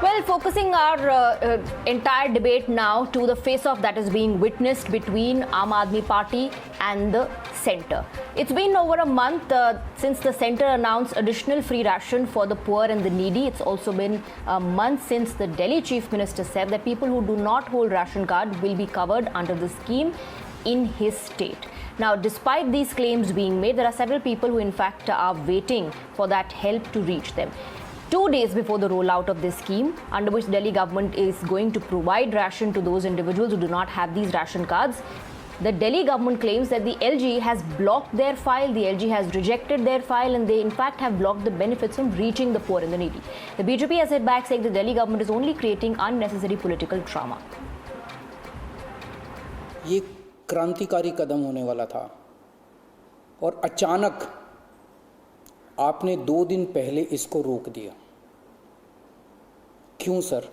Well, focusing our entire debate now to the face-off that is being witnessed between Aam Aadmi Party and the centre. It's been over a month since the centre announced additional free ration for the poor and the needy. It's also been a month since the Delhi Chief Minister said that people who do not hold ration card will be covered under the scheme in his state. Now, despite these claims being made, there are several people who in fact are waiting for that help to reach them. 2 days before the rollout of this scheme, under which Delhi government is going to provide ration to those individuals who do not have these ration cards, the Delhi government claims that the LG has blocked their file, the LG has rejected their file, and they in fact have blocked the benefits from reaching the poor and the needy. The BJP has hit back saying the Delhi government is only creating unnecessary political drama. ये क्रांतिकारी कदम होने वाला था और अचानक आपने 2 दिन पहले इसको रोक दिया। क्यों सर?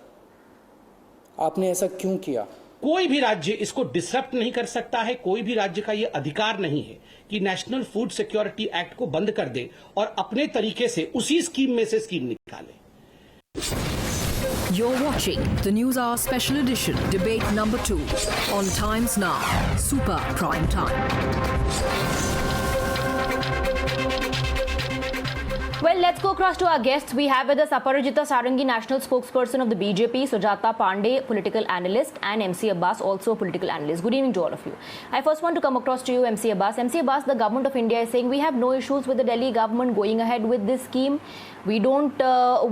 आपने ऐसा क्यों किया? कोई भी राज्य इसको डिसरप्ट नहीं कर सकता है। कोई भी राज्य का यह अधिकार नहीं है कि नेशनल फूड सिक्योरिटी एक्ट को बंद कर दे और अपने तरीके से उसी स्कीम में से स्कीम निकाले। You're watching the News Hour Special Edition, Debate Number 2 on Times Now, Super Prime Time. Well, let's go across to our guests. We have with us Aparajita Sarangi, national spokesperson of the BJP, Sujata Pandey, political analyst, and MC Abbas, also a political analyst. Good evening to all of you. I first want to come across to you, MC Abbas. MC Abbas, the government of India is saying we have no issues with the Delhi government going ahead with this scheme. We don't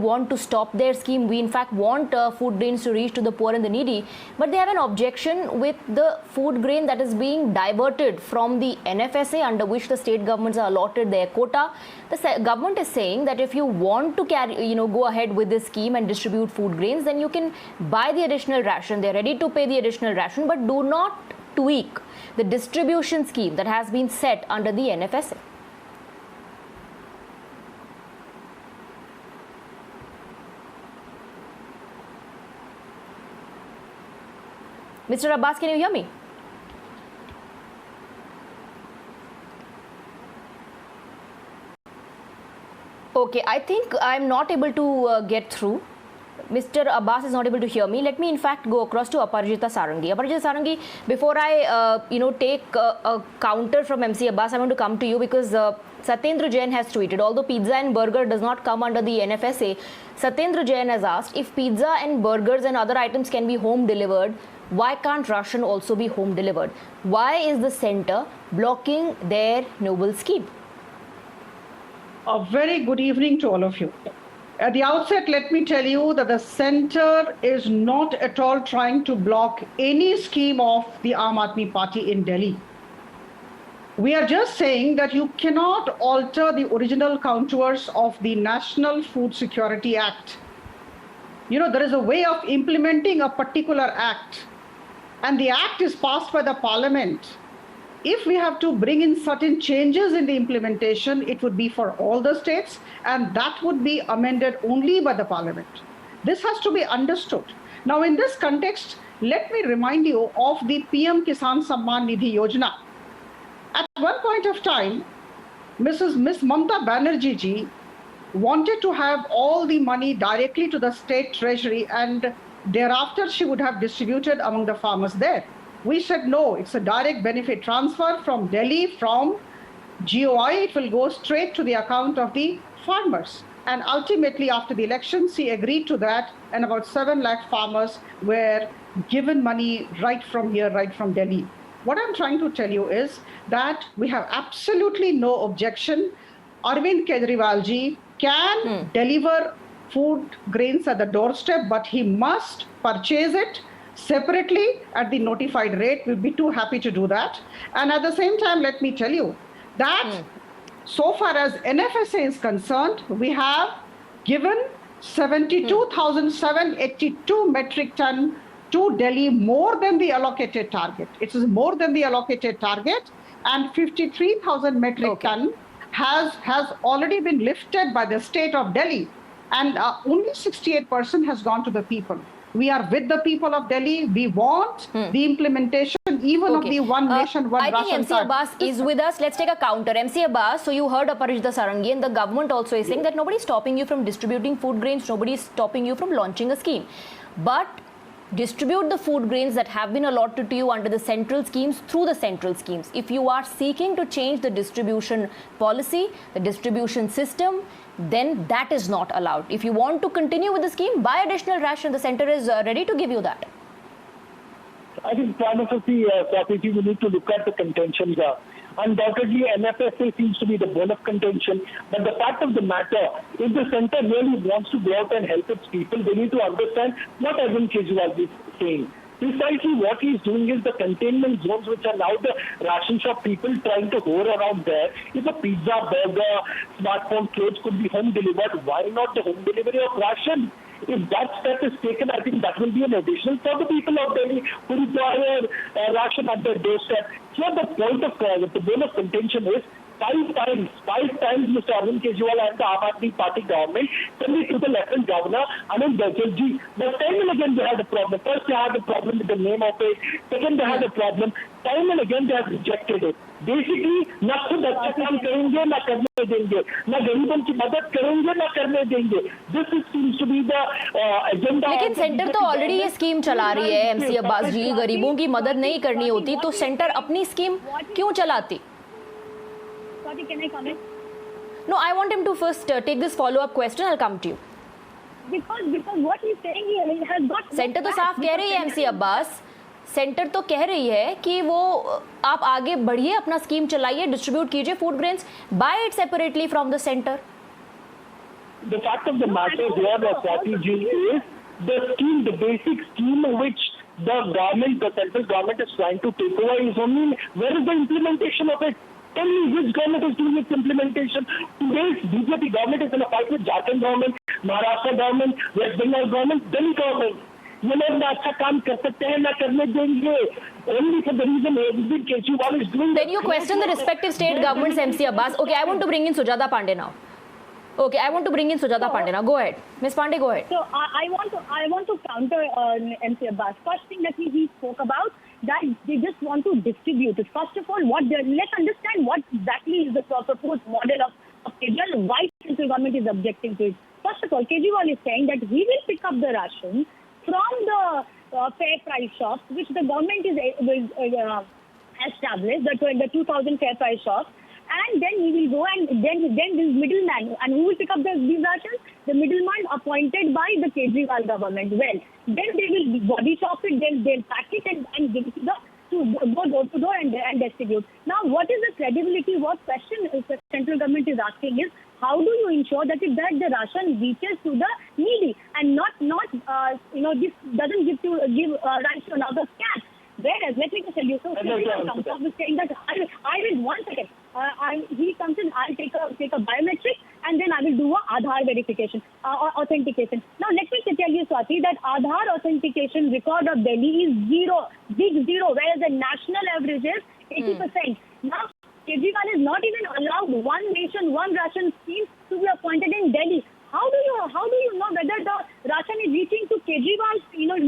want to stop their scheme. We in fact want food grains to reach to the poor and the needy. But they have an objection with the food grain that is being diverted from the NFSA, under which the state governments are allotted their quota. The government is saying that if you want to go ahead with this scheme and distribute food grains, then you can buy the additional ration. They're ready to pay the additional ration, but do not tweak the distribution scheme that has been set under the NFSA. Mr. Abbas, can you hear me? Okay, I think I'm not able to get through. Mr. Abbas is not able to hear me. Let me in fact go across to Aparajita Sarangi. Aparajita Sarangi, before I take a counter from MC Abbas, I want to come to you because Satyendra Jain has tweeted, although pizza and burger does not come under the NFSA, Satyendra Jain has asked if pizza and burgers and other items can be home delivered, why can't ration also be home delivered? Why is the centre blocking their noble scheme? A very good evening to all of you. At the outset, let me tell you that the centre is not at all trying to block any scheme of the Aam Aadmi Party in Delhi. We are just saying that you cannot alter the original contours of the National Food Security Act. There is a way of implementing a particular act, and the act is passed by the parliament. If we have to bring in certain changes in the implementation, it would be for all the states, and that would be amended only by the parliament. This has to be understood. Now, in this context, let me remind you of the PM Kisan Samman Nidhi Yojana. At one point of time, Miss Mamata Banerjee ji wanted to have all the money directly to the state treasury, and thereafter she would have distributed among the farmers there. We said no, it's a direct benefit transfer from Delhi, from GOI, it will go straight to the account of the farmers. And ultimately, after the election, she agreed to that, and about 7 lakh farmers were given money right from here, right from Delhi. What I'm trying to tell you is that we have absolutely no objection. Arvind Kejriwal ji can deliver food grains at the doorstep, but he must purchase it separately at the notified rate. We'll be too happy to do that. And at the same time, let me tell you that so far as NFSA is concerned, we have given 72,782 metric ton to Delhi, more than the allocated target. It is more than the allocated target, and 53,000 metric ton has already been lifted by the state of Delhi, and only 68% has gone to the people. We are with the people of Delhi. We want the implementation even of the one nation, one I think ration MC card. Abbas is with us. Let's take a counter. MC Abbas, so you heard Aparajita Sarangi, and the government also is saying that nobody is stopping you from distributing food grains, nobody is stopping you from launching a scheme. But distribute the food grains that have been allotted to you under the central schemes through the central schemes. If you are seeking to change the distribution policy, the distribution system, then that is not allowed. If you want to continue with the scheme, buy additional ration. The center is ready to give you that. I think primarily, we need to look at the contentions. Undoubtedly, NFSA seems to be the bone of contention. But the fact of the matter, if the centre really wants to go out and help its people, they need to understand what Arvind Kejriwal is saying. Precisely what he is doing is the containment zones, which are now the ration shop people trying to hover around there. If a pizza, burger, smartphone, clothes could be home delivered, why not the home delivery of ration? If that step is taken, I think that will be an additional for the people of Delhi who require ration at their doorstep. Here the point of the bone of contention is five times Mr. Arvind Kejriwal and the Aam Aadmi Party government sent it to the Lieutenant Governor, Anand Banerjee. But time and again they had a problem. First they had a problem with the name of it. Second they had a problem. Time and again they have rejected it. Basically, ना खुद अच्छा काम करेंगे, ना करने देंगे, ना गरीबों की मदद करेंगे, ना करने देंगे. This seems to be the agenda. लेकिन सेंटर तो ऑलरेडी ये स्कीम चला रही है MC अब्बास जी. गरीबों की मदद नहीं करनी होती तो सेंटर अपनी स्कीम क्यों चलाती? Sorry, can I comment? No, I want him to first take this follow-up question. I'll come to you. Because what he's saying here has got. Centre तो साफ कह रही है MC अब्बास. सेंटर तो कह रही है कि वो आप आगे बढ़िए, अपना स्कीम चलाइए, डिस्ट्रीब्यूट कीजिए food grains, buy it separately from the centre. The fact of the matter here, Swati ji, is the scheme, the basic scheme which the government, the central government is trying to take over is only, where is the implementation of it? Tell me which government is doing its implementation. Today's BJP government is in a fight with Jharkhand government, Maharashtra government, West Bengal government, Delhi government. ये लोग ना अच्छा काम कर सकते हैं ना करने देंगे. Only for the reason Arvind Kejriwal is doing. Then you question the respective state governments, MC Abbas. Okay, I want to bring in Sujata Pandey now. Go ahead, Ms. Pandey. Go ahead. So I want to counter MC Abbas. First thing that he spoke about, that they just want to distribute it. First of all, let's understand what exactly is the proposed model of Kejriwal. Why central government is objecting to it. First of all, Kejriwal is saying that he will pick up the ration from the fair price shops, which the government is established, the 2,000 fair price shops, and then he will go and then this middleman, and who will pick up these rations? The middleman appointed by the Kejriwal government. Well, then they will body shop it, then they'll pack it and give it to go door to door and distribute. Now, what is the credibility? What question is the central government is asking is, how do you ensure that the ration reaches to the needy and not this doesn't give rise to another scam? Whereas, let me just tell you, so comes up with saying that I will 1 second. He comes in, I'll take a biometric and then I will do a Aadhaar verification, authentication. Now, let me tell you, Swati, that Aadhaar authentication record of Delhi is zero, big zero, whereas the national average is 80%. Now, Kejriwal is not even allowed one nation, one ration scheme to be appointed in Delhi. How do you know whether the ration is reaching to Kejriwal's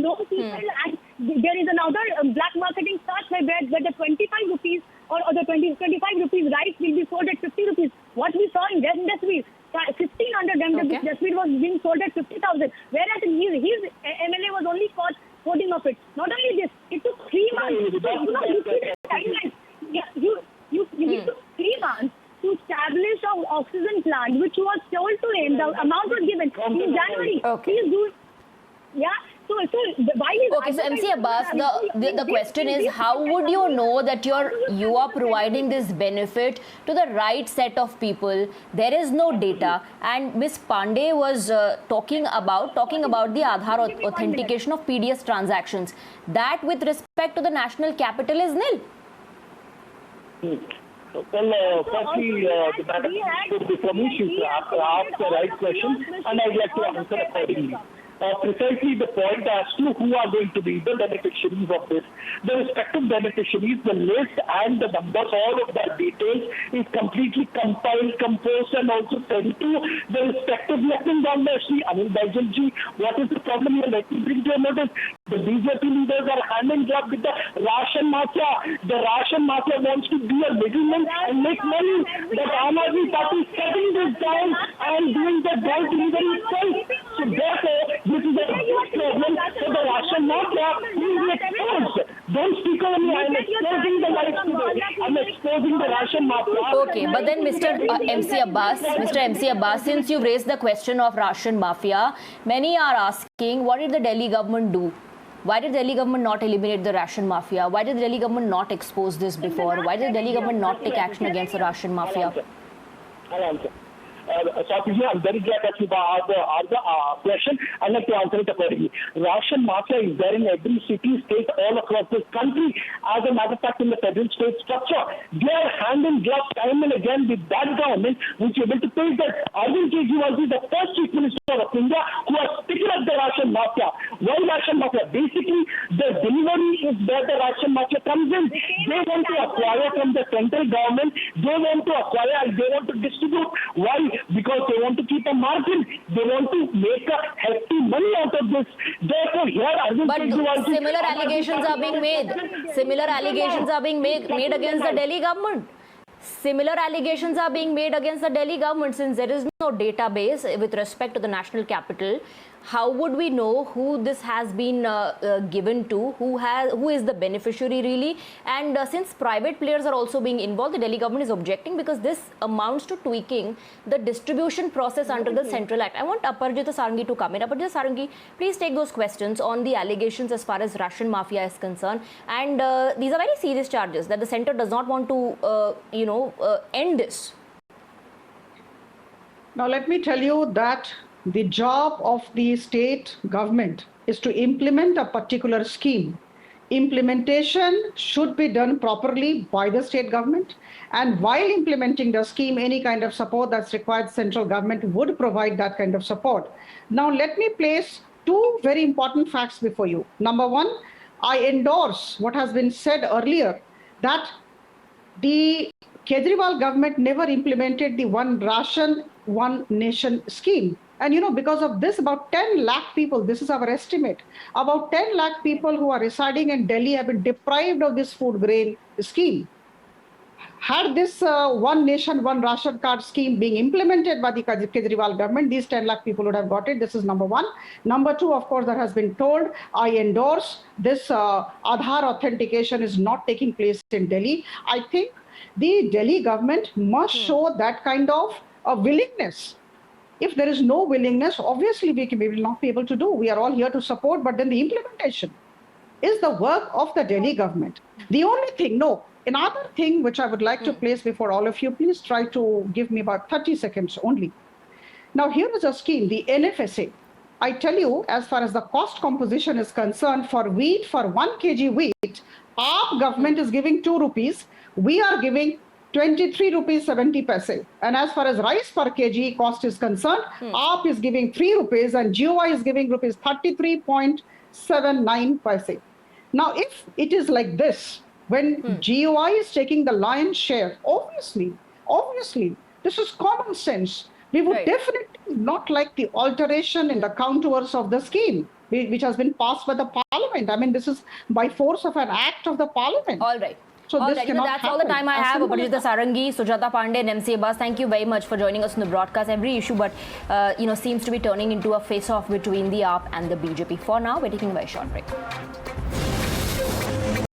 low people and there is another black marketing starts where the 25 rupees or the 25 rupees rice will be sold at 50 rupees. What we saw in Remdesivir, 1,500 Remdesivir was being sold at 50,000, whereas his MLA was only caught holding of it. Not only this, it took 3 months. You see the timeline. It took 3 months to establish an oxygen plant, which was told to him. The amount was given in January. Okay. So why is okay, so MC Abbas, the question is, how would you know that you are providing this benefit to the right set of people? There is no data, and Ms. Pandey was talking about the Aadhaar authentication of PDS transactions. That, with respect to the national capital, is nil. Well, firstly, the matter before me, she's asked the right question, and I'd like to answer accordingly. precisely the point as to who are going to be the beneficiaries of this. The respective beneficiaries, the list and the numbers, all of that details is completely compiled, composed, and also sent to the respective Lieutenant Governor Shri Anil Baijal ji. What is the problem here? Let me bring to your notice. The BJP leaders are hand in glove with the ration mafia. The ration mafia wants to be a middleman and make money. But Aam Aadmi Party is shutting this down and doing the door delivery itself. So therefore, this is a big problem for the ration mafia. Who is exposed? Don't speak on me. I'm exposing the life today. I'm exposing the ration mafia. Okay, but then Mr. MC Abbas, since you've raised the question of ration mafia, many are asking, what did the Delhi government do? Why did the Delhi government not eliminate the ration mafia? Why did the Delhi government not expose this before? Why did the Delhi government not take action against the ration mafia? I'll answer. Swati, I'm very glad that you asked the question. I'd like to answer it accordingly. Ration mafia is there in every city, state, all across this country. As a matter of fact, in the federal state structure, they are hand in glove time and again with that government, which is able to pay that. Arvind Kejriwal is the first chief minister of India who has picked up the ration mafia. Why ration mafia? Basically, the delivery is where the ration mafia comes in. They want to acquire from the central government. They want to acquire and they want to distribute. Why? Because they want to keep a margin. They want to make a hefty money out of this. Therefore, here Arvind Kejriwal... But similar allegations are being made. Similar allegations are being made against the Delhi government. Similar allegations are being made against the Delhi government. Since there is no database with respect to the national capital, how would we know who this has been given to, who is the beneficiary really? And since private players are also being involved, the Delhi government is objecting because this amounts to tweaking the distribution process under the Central Act. I want Aparajita Sarangi to come in. Aparajita Sarangi, please take those questions on the allegations as far as ration mafia is concerned. And these are very serious charges that the centre does not want to, end this. Now, let me tell you that the job of the state government is to implement a particular scheme. Implementation should be done properly by the state government. And while implementing the scheme, any kind of support that's required, central government would provide that kind of support. Now, let me place two very important facts before you. Number one, I endorse what has been said earlier, that the Kejriwal government never implemented the One Ration, One Nation scheme. And because of this, about 10 lakh people, this is our estimate, about 10 lakh people who are residing in Delhi have been deprived of this food grain scheme. Had this One Nation, One Ration card scheme being implemented by the Kejriwal government, these 10 lakh people would have got it. This is number one. Number two, of course, that has been told, I endorse this Aadhaar authentication is not taking place in Delhi. I think the Delhi government must show that kind of a willingness. If there is no willingness, obviously we will not be able to do. We are all here to support, but then the implementation is the work of the Delhi government. The only thing, another thing which I would like to place before all of you, please try to give me about 30 seconds only. Now, here is a scheme, the NFSA. I tell you, as far as the cost composition is concerned, for wheat, for 1 kg wheat, our government is giving 2 rupees. We are giving 23 rupees 70 paise. And as far as rice per kg cost is concerned, AAP is giving 3 rupees and GOI is giving rupees 33.79 paise. Now, if it is like this, when GOI is taking the lion's share, obviously, this is common sense. We would definitely not like the alteration in the contours of the scheme, which has been passed by the parliament. I mean, this is by force of an act of the parliament. All right. So all this right, cannot that's all the happen. time I have. Aparajita Sarangi, Sujata Pandey and MC Abbas, thank you very much for joining us on the broadcast. Every issue but seems to be turning into a face-off between the AAP and the BJP. For now, we're taking a very short break.